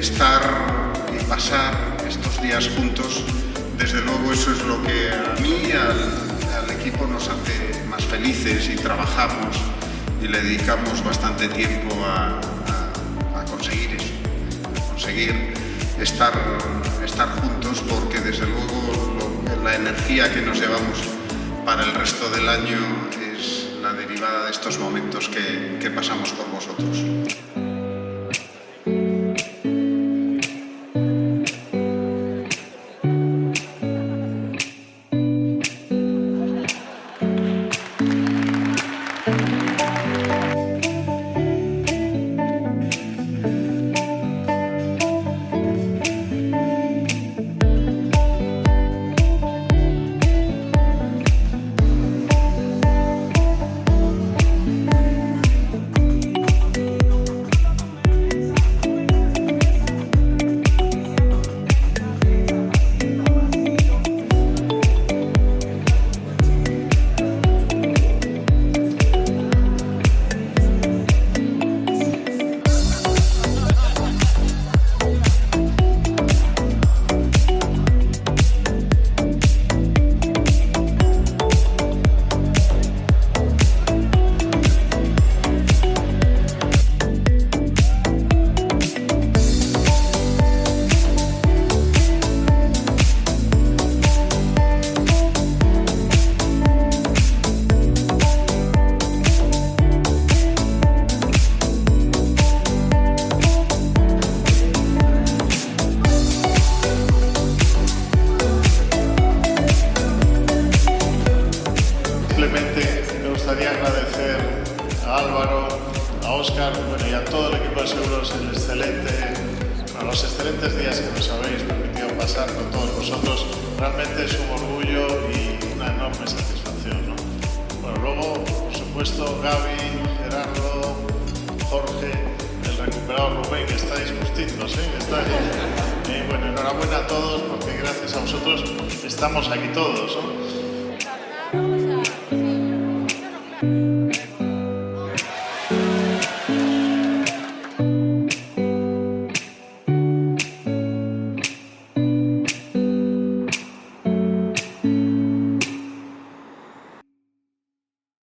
estar y pasar estos días juntos, desde luego eso es lo que a mí y al equipo nos hace más felices, y trabajamos y le dedicamos bastante tiempo a conseguir eso, a conseguir estar juntos, porque desde luego la energía que nos llevamos para el resto del año es la derivada de estos momentos que pasamos con vosotros. Me gustaría agradecer a Álvaro, a Óscar, y a todo el equipo de seguros los excelentes días que nos habéis permitido pasar con todos vosotros. Realmente es un orgullo y una enorme satisfacción, ¿no? Bueno, luego, por supuesto, Gaby, Gerardo, Jorge, el recuperado Rubén, que estáis justitos, estáis. Bueno, enhorabuena a todos, porque gracias a vosotros estamos aquí todos, ¿no?